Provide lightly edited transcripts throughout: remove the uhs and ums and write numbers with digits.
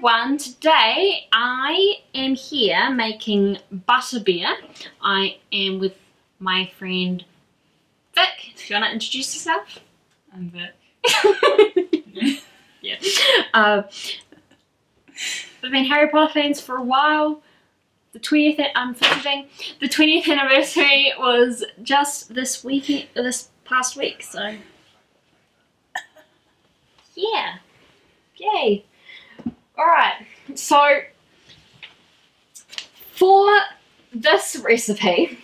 everyone, today I am here making Butterbeer. I am with my friend Vic. Do you want to introduce yourself? I'm Vic. Yeah. We've been Harry Potter fans for a while. The 20th anniversary was just this past week, so yeah. Yay. Alright, so for this recipe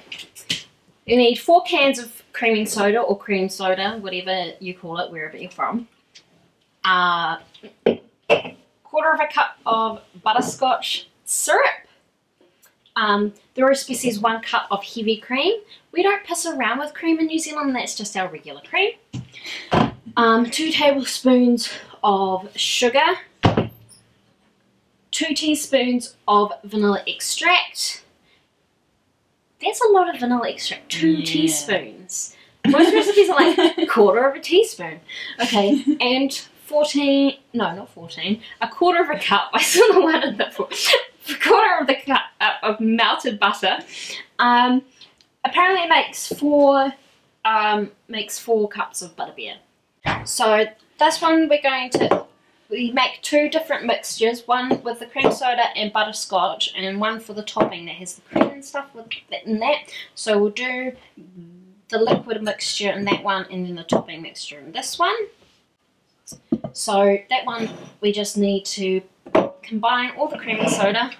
you need 4 cans of creaming soda or cream soda, whatever you call it, wherever you're from. 1/4 of a cup of butterscotch syrup. The recipe says 1 cup of heavy cream. We don't piss around with cream in New Zealand, that's just our regular cream. 2 tablespoons of sugar. 2 teaspoons of vanilla extract. That's a lot of vanilla extract. 2 teaspoons. Most recipes are like 1/4 of a teaspoon. Okay, and 1/4 of a cup. I saw the one in the 1/4 of the cup of melted butter. Apparently it makes 4 cups of butterbeer. So this one we make 2 different mixtures, one with the cream soda and butterscotch, and one for the topping that has the cream and stuff in that. So we'll do the liquid mixture in that one, and then the topping mixture in this one. So that one we just need to combine all the cream and soda.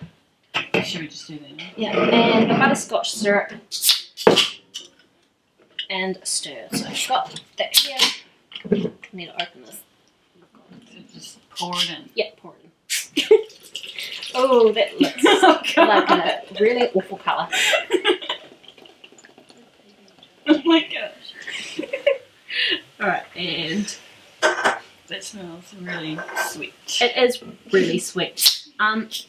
Should we just do that? Yeah, and the butterscotch syrup, and stir. So I've got that here. I need to open this. Just pour it in. Yeah, pour it in. Oh, that looks like a really awful colour. Oh my gosh. Alright, and that smells really sweet. it is really sweet. I'm not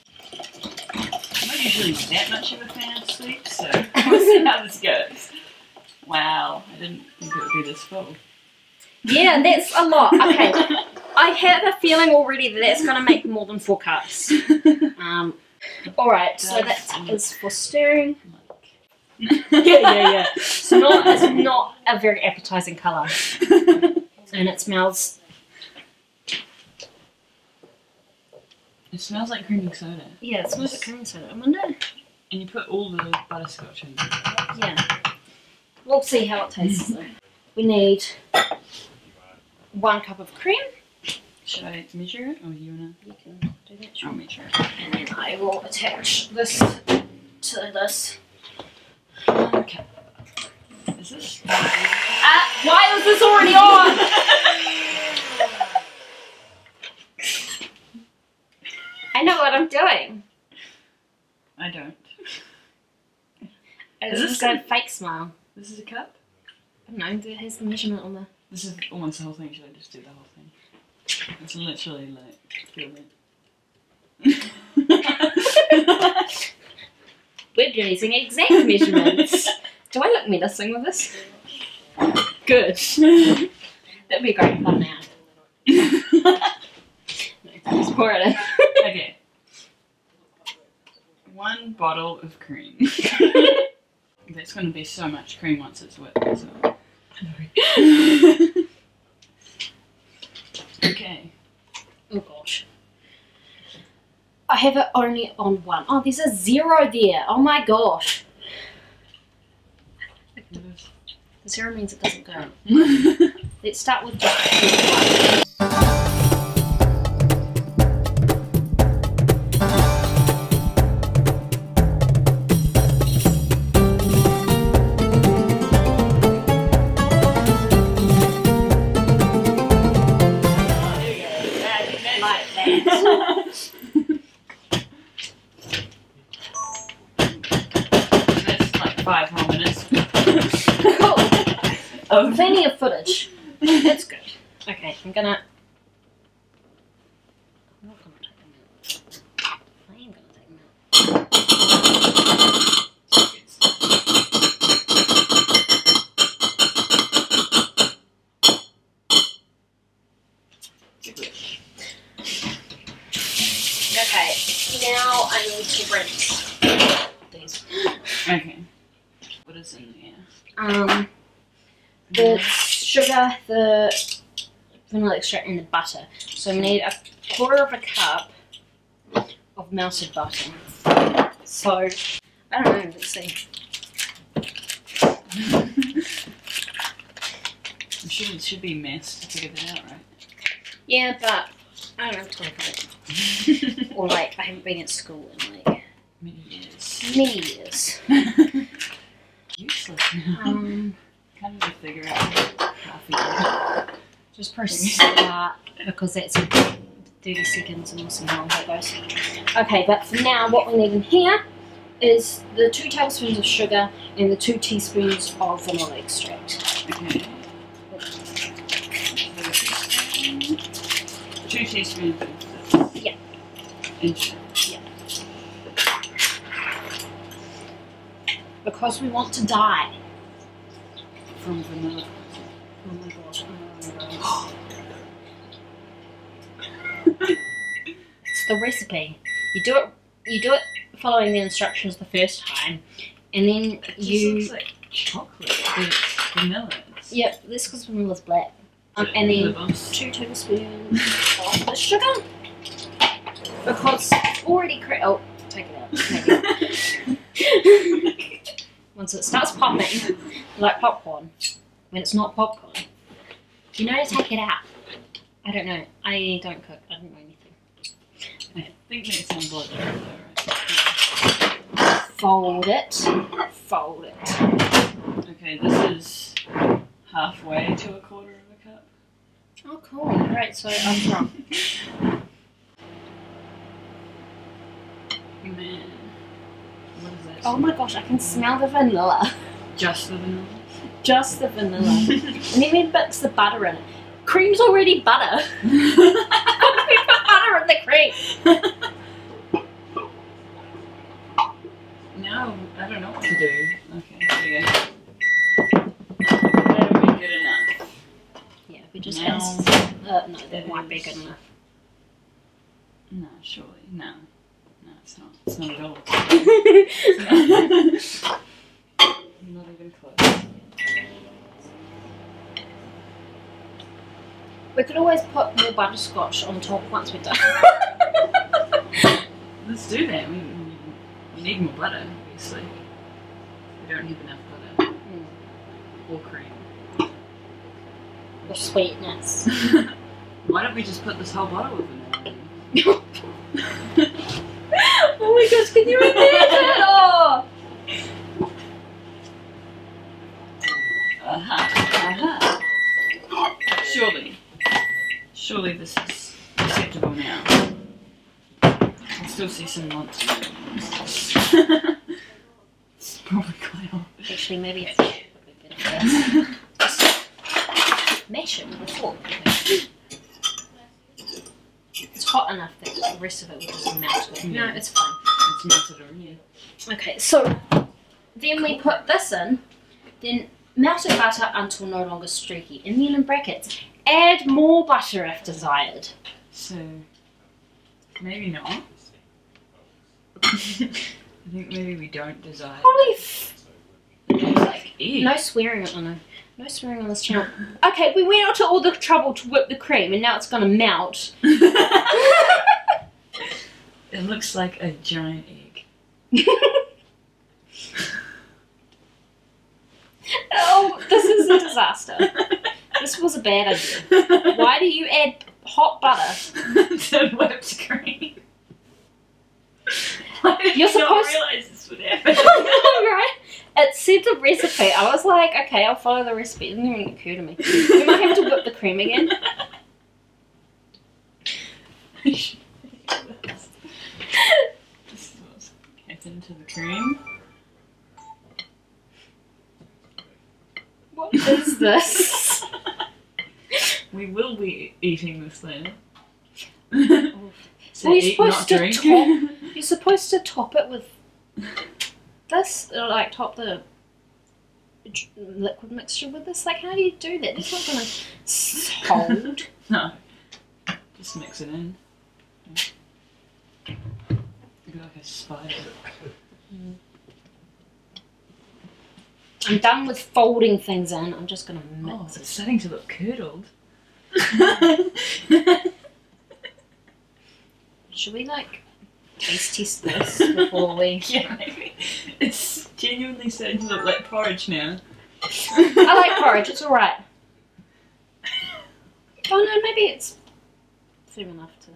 usually that much of a fan of sweet, so we'll see how this goes. Wow, I didn't think it would be this full. Yeah, that's a lot. Okay, I have a feeling already that that's going to make more than 4 cups. Alright, so that is for stirring. Yeah. It's not a very appetizing colour. And it smells... It smells like creaming soda. Yeah, it smells like creaming soda. I wonder... And you put all the butterscotch in. Yeah. We'll see how it tastes though. We need 1 cup of cream. Should I measure it, or you wanna? You can do that. I'll measure it. And then I will attach this to this. Okay. Is this? Why is this already on? I know what I'm doing. I don't. Is this a fake smile? This is a cup? I don't know, it has the measurement on the... This is almost the whole thing. Should I just do the whole thing? It's literally like, feel it. We're using exact measurements. Do I look menacing with this? Good. That'd be great fun now. Just pour it in. Okay. 1 bottle of cream. That's going to be so much cream once it's wet. So. Okay. Oh gosh. I have it only on 1. Oh, there's a 0 there. Oh my gosh. The 0 means it doesn't go. Let's start with just 1. That's like 5 more minutes. Cool. Plenty of footage. That's good. Okay, I'm not gonna take them out. I am gonna take them out. Now I need to rinse these. Okay. What is in there? The sugar, the vanilla extract, and the butter. So we need a quarter of a cup of melted butter. So, I don't know, let's see. It should be messed to figure that out, right? Yeah, but I don't have time for it. Or like, I haven't been at school in like Many years. many years. Useless now. Can't even figure out half a year. Just press start because that's 30 seconds and we'll see how long that goes. Okay, but for now, what we need in here is the 2 tablespoons of sugar and the 2 teaspoons of vanilla extract. Okay. 2 teaspoons of this. Yeah. Inch. Yeah. Because we want to die. From vanilla. Oh my gosh. It's the recipe. You do it following the instructions the first time, and then It just looks like chocolate. It's vanilla. Yep, this because vanilla's black. And then 2 tablespoons of the sugar. Because it's already oh, take it out. Maybe. Once it starts popping, like popcorn, when it's not popcorn, you know to take it out. I don't know. I don't cook. I don't know anything. I think that sounds like that, right? Fold it. Fold it. Okay, this is halfway to a quarter of a cup. Oh, cool. Right, so I'm wrong. Man. What is that? Oh my gosh, I can smell the vanilla. Just the vanilla? Just the vanilla. And then we mix the butter in it. Cream's already butter. We put butter in the cream. No, I don't know what to do. Okay, there you go. That'll be good enough. Yeah, we just Now, no, that might be good enough. No, surely. No. No, it's not. It's not at all. Not even close. We could always put more butterscotch on top once we're done. Let's do that. We need more butter, obviously. We don't have enough butter. Or cream. Or sweetness. Why don't we just put this whole bottle of vanilla in? Oh my gosh, can you imagine? Oh! Surely this is acceptable now. I still see some lumps in it. It's probably quite off. Actually, maybe it's probably better. Just mash it with a fork. It's hot enough that the rest of it will just melt. No, it's fine. It's melted already. Okay, so then we put this in, then melted butter until no longer streaky, and then in brackets, add more butter if desired. So, maybe not. I think maybe we don't desire. Holy Like, ew. no swearing, no swearing on this channel. Okay, we went out to all the trouble to whip the cream, and now it's gonna melt. It looks like a giant egg. Oh, this is a disaster. This was a bad idea. Why do you add hot butter to whipped cream? Why did You're you not supposed- realise this would happen? right? It said the recipe. I was like, okay, I'll follow the recipe. It didn't even occur to me. We might have to whip the cream again. This is what's happened to the cream. What is this? We will be eating this later. Well, you're supposed to drink. top. You're supposed to top it with this, or like top the liquid mixture with this. Like, how do you do that? It's not gonna hold. No. Just mix it in. a spider. I'm done with folding things in. I'm just gonna Oh, mix it's it. starting to look curdled. Should we like taste test this before we? Yeah, maybe. It's genuinely starting to look like porridge now. I like porridge. It's all right. Oh no, maybe it's firm enough to.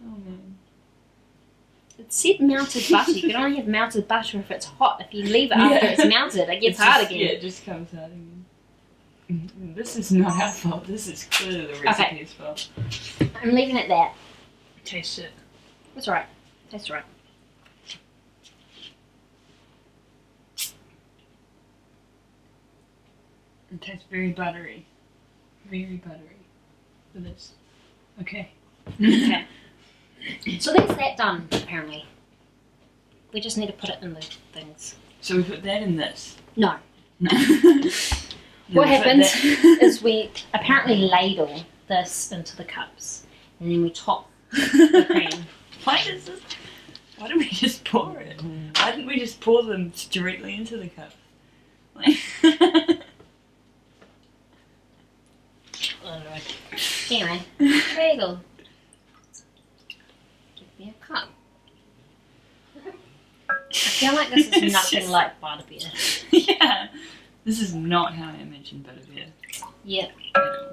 Oh man. It said melted butter. You can only have melted butter if it's hot. If you leave it after it's melted, it gets hard again. Yeah, it just comes out again. This is not our fault. This is clearly the recipe's fault. I'm leaving it there. Taste it. That's alright. Tastes alright. It tastes very buttery. Very buttery. For this. Okay. Okay. So that's that done, apparently. We just need to put it in the things. So we put that in this? No. No. What happens is we apparently ladle this into the cups. And then we top the cream. Why don't we just pour it? Why didn't we just pour them directly into the cup? Like Anyway, ladle. Give me a cup. I feel like this is It's nothing just- like Butterbeer. Yeah. This is not how I imagined Butterbeer. Yep. At all.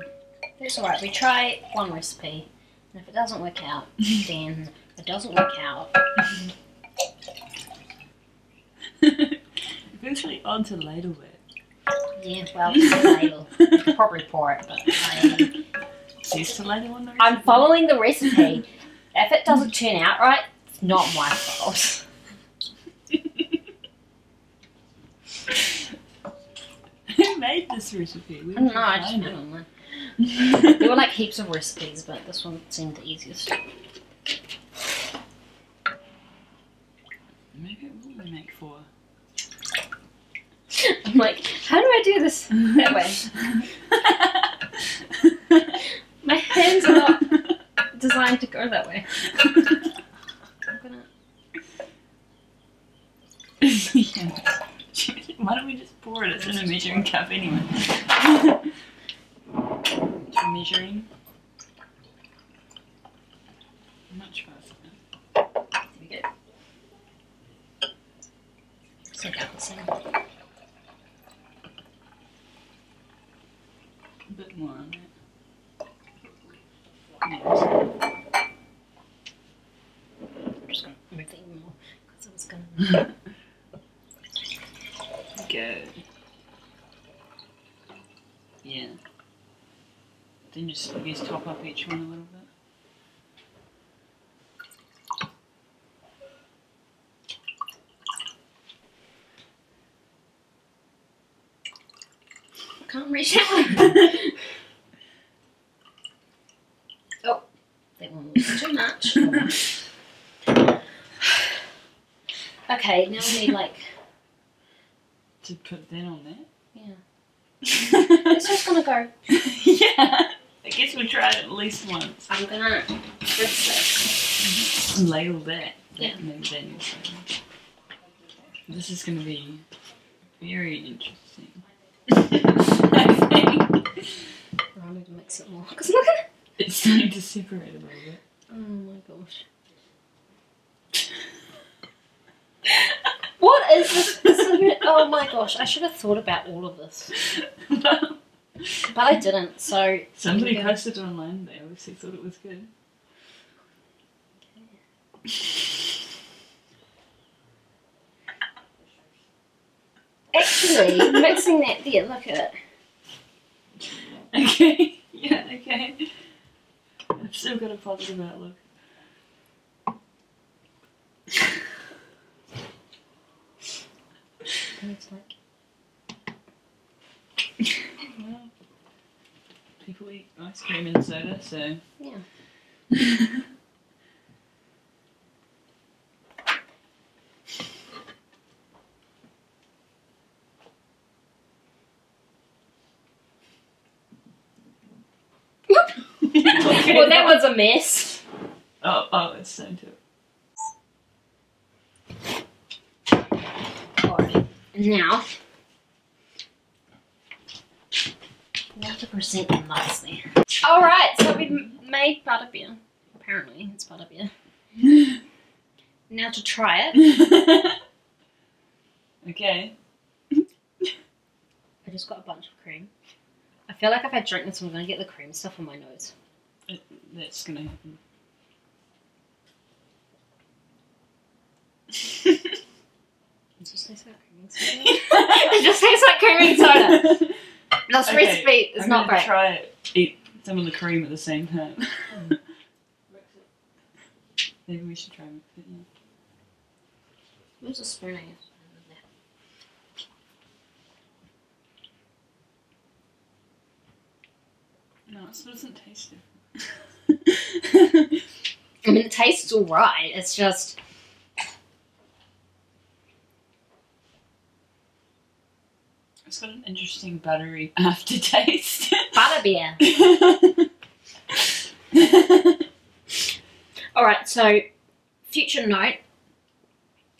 That's alright. We try one recipe. And if it doesn't work out, then it doesn't work out. It feels really odd to ladle that. Yeah, well, it's a ladle. You could probably pour it, but Cease to ladle on the I'm recipe? following the recipe. If it doesn't turn out right, it's not my fault. Who made this recipe? I don't know, I just found one. There were like heaps of recipes, but this one seemed the easiest. Maybe it will make 4. I'm like, how do I do this that way? My hands are not designed to go that way. I'm gonna... Yeah. Why don't we just pour it? It's in a measuring cup anyway. Measuring. Much faster. There we go. So about the same. A bit more on that. I'm just gonna move it even more because I was gonna. Good. Yeah. Then just, I guess, top up each one a little bit. I can't reach that one. Oh, that one was too much. Okay, now we need like. To put that on that? Yeah. It's just gonna go. Yeah. I guess we'll try it at least once. I'm gonna rinse this. And ladle that. Yeah. Maybe that needs ladle. This is going to be very interesting. I think. I need to mix it more because look at it. It's starting to separate a little bit. Oh my gosh. What is this? Oh my gosh, I should have thought about all of this. But I didn't, so... Somebody posted it online, they obviously thought it was good. Actually, mixing that there, look at it. Okay, yeah, okay. I've still got a positive outlook. And it's like... Well, people eat ice cream and soda, so... Yeah. Well, that was a mess. Oh, it's starting to. Alright, now we have to present them nicely. Alright, so we've made Butterbeer. Apparently, it's Butterbeer. Now to try it. Okay. I just got a bunch of cream. I feel like if I drink this, I'm going to get the cream stuff on my nose. That's going to happen. It just tastes like cream soda. It just tastes like cream soda. This recipe is not great. Eat some of the cream at the same time. Maybe we should try mix it, yeah. Where's the spoon? No, it doesn't taste different. I mean, it tastes alright. It's just... It's got an interesting buttery aftertaste. Butterbeer. Alright, so, future note.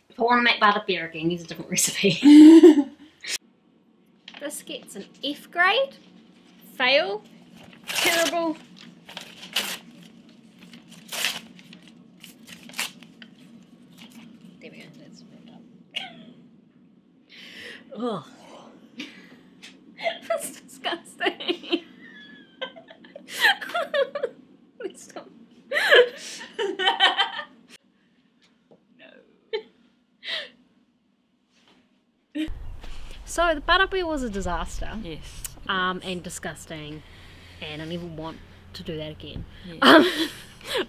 If I want to make Butterbeer again, use a different recipe. This gets an F grade. Fail. Terrible. There we go. That's wrapped up. Ugh. That's disgusting. Stop. No. So the Butterbeer was a disaster. Yes. And disgusting. And I never want to do that again. Yeah.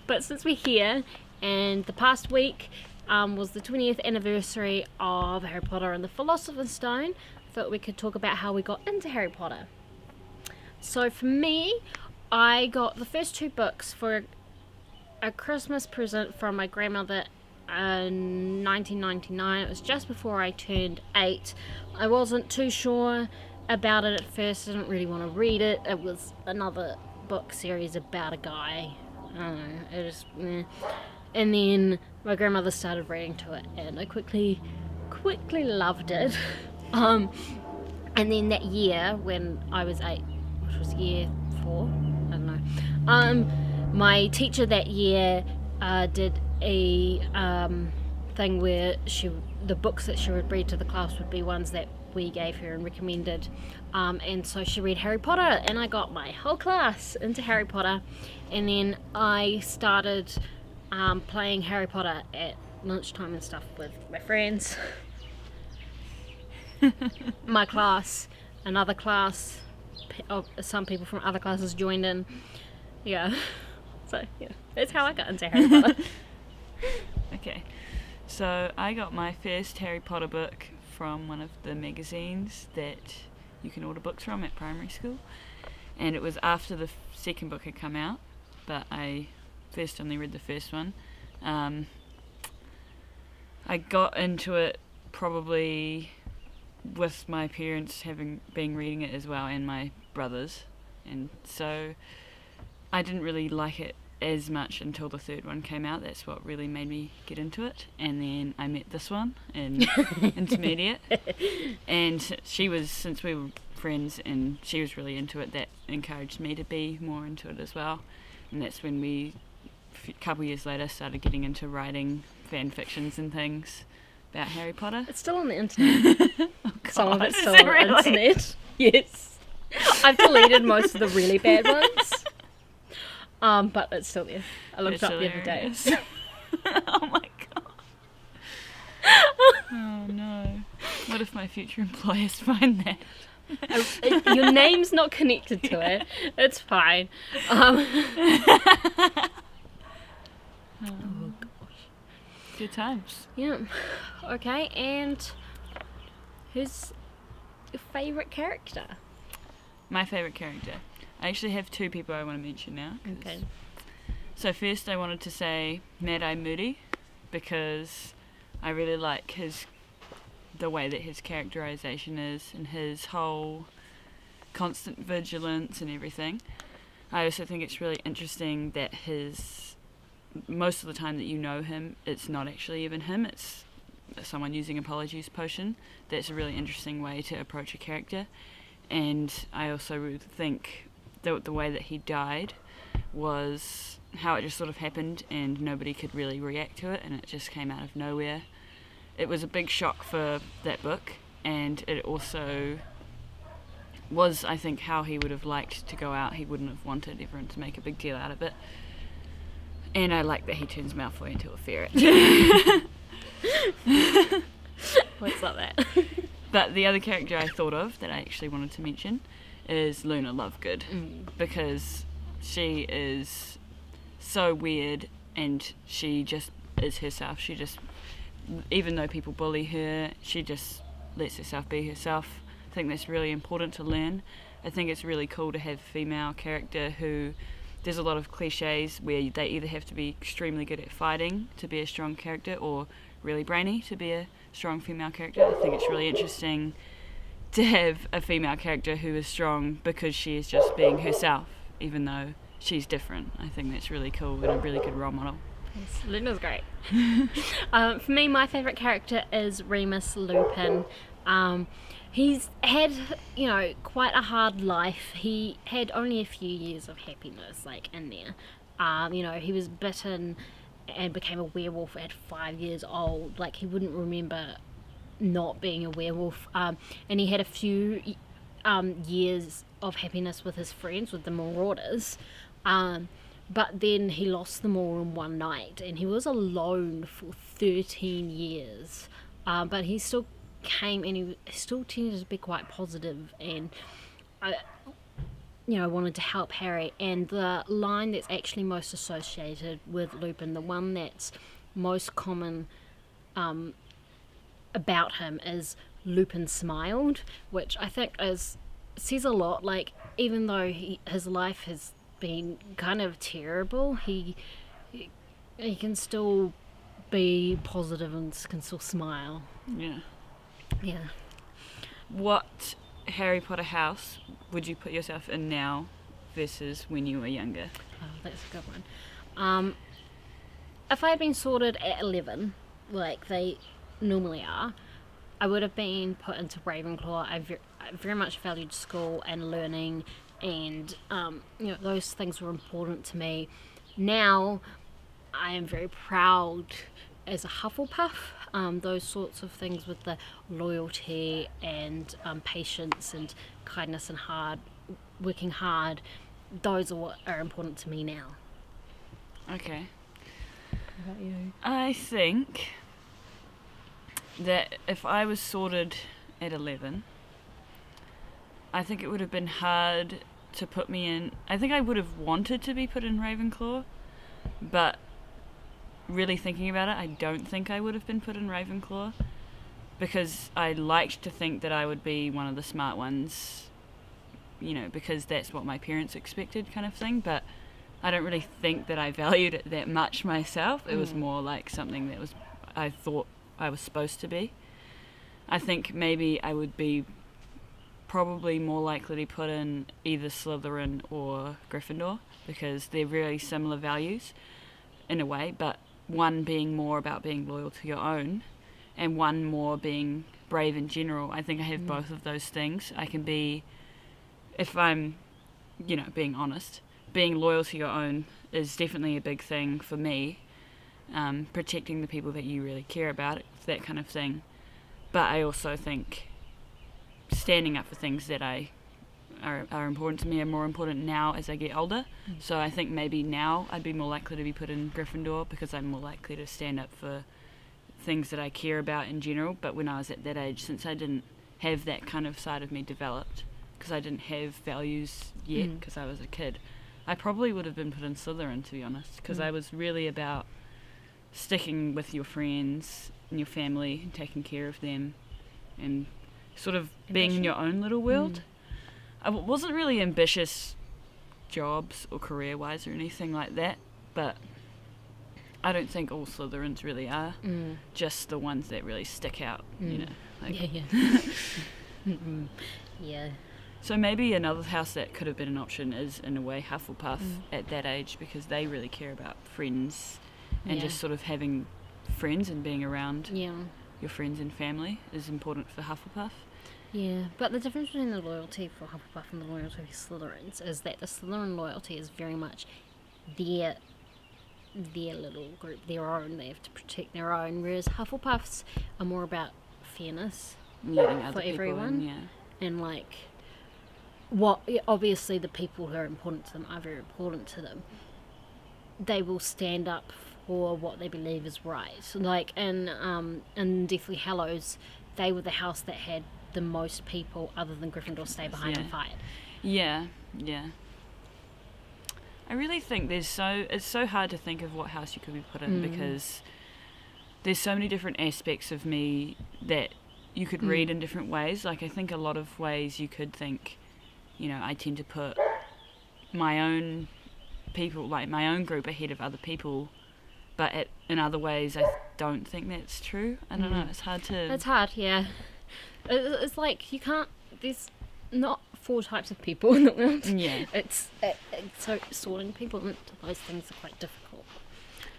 But since we're here, and the past week was the 20th anniversary of Harry Potter and the Philosopher's Stone, I thought we could talk about how we got into Harry Potter. So for me, I got the first 2 books for a Christmas present from my grandmother in 1999. It was just before I turned 8. I wasn't too sure about it at first. I didn't really want to read it. It was another book series about a guy. I don't know, it just and then my grandmother started reading to it and I quickly loved it. And then that year when I was 8, which was year 4, I don't know, my teacher that year did a thing where the books that she would read to the class would be ones that we gave her and recommended, and so she read Harry Potter and I got my whole class into Harry Potter, and then I started playing Harry Potter at lunchtime and stuff with my friends. My class, another class, some people from other classes joined in. Yeah, so yeah, that's how I got into Harry Potter. Okay, so I got my first Harry Potter book from one of the magazines that you can order books from at primary school, and it was after the second book had come out, but I first only read the first one. I got into it probably with my parents been reading it as well, and my brothers, and so I didn't really like it as much until the third one came out. That's what really made me get into it. And then I met this one in intermediate, and since we were friends and she was really into it, that encouraged me to be more into it as well. And that's when we, a couple years later, started getting into writing fan fictions and things about Harry Potter. It's still on the internet. Oh, God. Some of it's Is still it on the really? internet. Yes. I've deleted most of the really bad ones. But it's still there. I looked up the other day. Oh my god. Oh no. What if my future employers find that? Your name's not connected to it. It's fine. Oh gosh. Good times. Yeah. Okay, and who's your favourite character? My favourite character. I actually have 2 people I want to mention now. Okay. So first I wanted to say Mad-Eye Moody, because I really like the way that his characterization is and his whole constant vigilance and everything. I also think it's really interesting that most of the time that you know him, it's not actually even him, it's someone using a Polyjuice potion. That's a really interesting way to approach a character. And I also think the way that he died was how it just sort of happened and nobody could really react to it, and it just came out of nowhere. It was a big shock for that book, and it also was, I think, how he would have liked to go out. He wouldn't have wanted everyone to make a big deal out of it. And I like that he turns Malfoy into a ferret. What's up that? But the other character I thought of that I actually wanted to mention is Luna Lovegood, because she is so weird and she just is herself. She just, even though people bully her, she just lets herself be herself. I think that's really important to learn. I think it's really cool to have a female character who, there's a lot of cliches where they either have to be extremely good at fighting to be a strong character or really brainy to be a strong female character. I think it's really interesting to have a female character who is strong because she is just being herself, even though she's different. I think that's really cool and a really good role model. Yes, Luna's great. For me, my favourite character is Remus Lupin. He's had, quite a hard life. He had only a few years of happiness, in there. He was bitten and became a werewolf at 5 years old. He wouldn't remember not being a werewolf. And he had a few years of happiness with his friends, with the Marauders. But then he lost them all in one night, and he was alone for 13 years. But he still came, and he still tended to be quite positive, and wanted to help Harry. And the line that's actually most associated with Lupin, the one that's most common about him, is Lupin smiled, which I think says a lot. Even though his life has been kind of terrible, he can still be positive and can still smile. Yeah. What Harry Potter house would you put yourself in now versus when you were younger? Oh, that's a good one. If I had been sorted at 11, like they normally are, I would have been put into Ravenclaw. I very much valued school and learning, and those things were important to me. Now I am very proud as a Hufflepuff. Those sorts of things with the loyalty and patience and kindness and working hard, those are what are important to me now. Okay. What about you? I think that if I was sorted at 11, I think it would have been hard to put me in. I think I would have wanted to be put in Ravenclaw, but really thinking about it, I don't think I would have been put in Ravenclaw, because I liked to think that I would be one of the smart ones, because that's what my parents expected, kind of thing. But I don't really think that I valued it that much myself. It was more like something that I thought I was supposed to be. I think maybe I would be probably more likely to put in either Slytherin or Gryffindor, because they're very similar values in a way, but one being more about being loyal to your own and one more being brave in general. I think I have both of those things. I can be, if I'm, being honest, being loyal to your own is definitely a big thing for me. Protecting the people that you really care about, that kind of thing. But I also think standing up for things that are important to me are more important now as I get older. So I think maybe now I'd be more likely to be put in Gryffindor, because I'm more likely to stand up for things that I care about in general. But when I was at that age, since I didn't have that kind of side of me developed, because I didn't have values yet, because I was a kid, I probably would have been put in Slytherin, to be honest, because I was really about sticking with your friends and your family and taking care of them and sort of being in your own little world. I wasn't really ambitious jobs or career-wise or anything like that, but I don't think all Slytherins really are. Just the ones that really stick out, Yeah. Yeah. So maybe another house that could have been an option is, in a way, Hufflepuff at that age, because they really care about friends and just sort of having friends and being around your friends and family is important for Hufflepuff. Yeah, but the difference between the loyalty for Hufflepuff and the loyalty for Slytherins is that the Slytherin loyalty is very much their little group, their own. They have to protect their own, whereas Hufflepuffs are more about fairness for everyone. And like, obviously the people who are important to them are very important to them. They will stand up for what they believe is right. Like in Deathly Hallows, they were the house that had the most people other than Gryffindor stay behind and fight. Yeah. I really think it's so hard to think of what house you could be put in because there's so many different aspects of me that you could read in different ways. Like I think a lot of ways you could think, you know, I tend to put my own people, like my own group, ahead of other people, but in other ways I don't think that's true. I don't know, it's hard to... It's hard, yeah. It's like you can't, there's not 4 types of people in the world. Yeah. So sorting people into those things are quite difficult.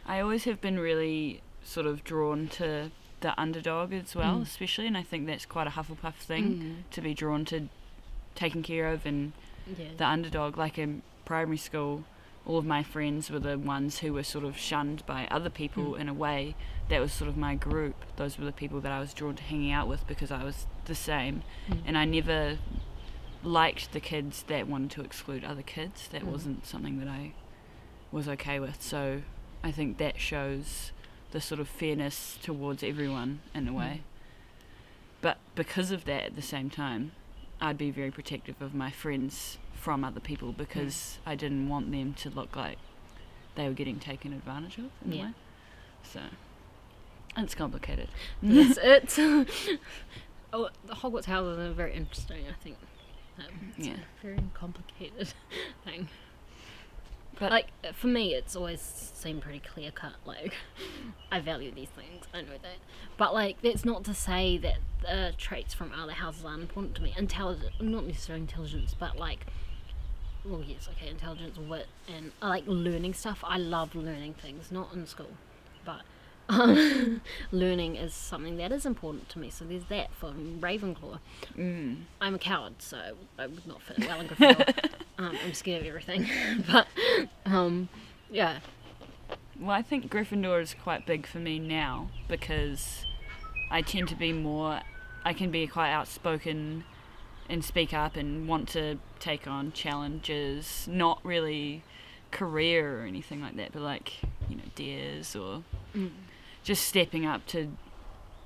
I always have been really sort of drawn to the underdog as well, especially, and I think that's quite a Hufflepuff thing, to be drawn to taken care of and the underdog. Like in primary school, all of my friends were the ones who were sort of shunned by other people in a way. That was sort of my group. Those were the people that I was drawn to hanging out with because I was the same. And I never liked the kids that wanted to exclude other kids. That wasn't something that I was okay with. So I think that shows the sort of fairness towards everyone in a way. But because of that, at the same time, I'd be very protective of my friends from other people because I didn't want them to look like they were getting taken advantage of in a way. So it's complicated. It's the Hogwarts houses are very interesting, I think. It's a very complicated thing. But like for me, it's always seemed pretty clear cut. Like I value these things, I know that. But like that's not to say that the traits from other houses aren't important to me. Not necessarily intelligence, but like, well, yes, okay, intelligence, wit, and I like learning stuff. I love learning things, not in school, but learning is something that is important to me. So there's that for Ravenclaw. I'm a coward, so I would not fit well in Gryffindor. I'm scared of everything. But yeah. Well, I think Gryffindor is quite big for me now because I tend to be more... I can be quite outspoken and speak up and want to take on challenges, not really career or anything like that, but like, you know, dares or just stepping up to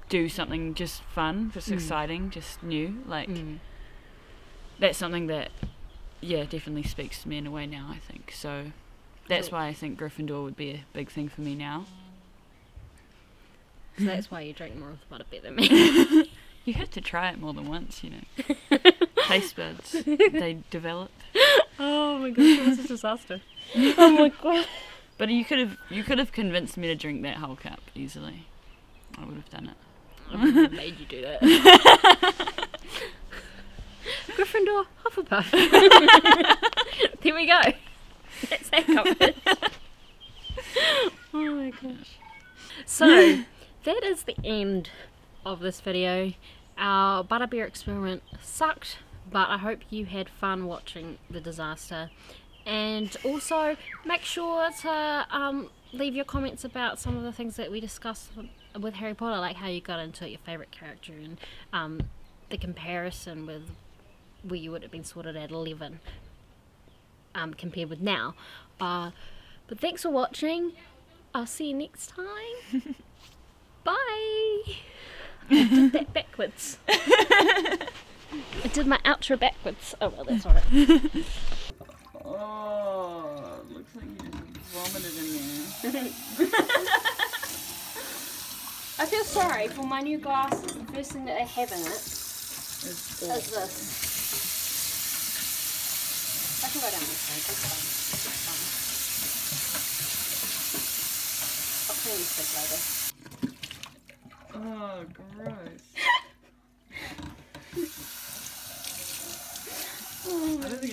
do something just fun, just exciting, just new. Like, that's something that, definitely speaks to me in a way now, I think. So that's why I think Gryffindor would be a big thing for me now. So that's why you drink more of the Butterbeer than me. You have to try it more than once, you know. Taste buds, they develop. Oh my gosh, it was a disaster. Oh my god. But you could have convinced me to drink that whole cup easily. I would have done it. I would have made you do that. Gryffindor, Hufflepuff. There we go. That's that covered. Oh my gosh. So, that is the end of this video. Our Butterbeer experiment sucked, but I hope you had fun watching the disaster. And also, make sure to leave your comments about some of the things that we discussed with Harry Potter, like how you got into it, your favourite character, and the comparison with where you would have been sorted at 11 compared with now. But thanks for watching. I'll see you next time. Bye. I did that backwards. I did my outro backwards. Oh well, that's alright. Oh, looks like you just vomited in there. I feel sorry for my new glasses. The first thing that they have in it is this. I can go down this way. It's fine. I'll clean this later. Oh, gross. I don't think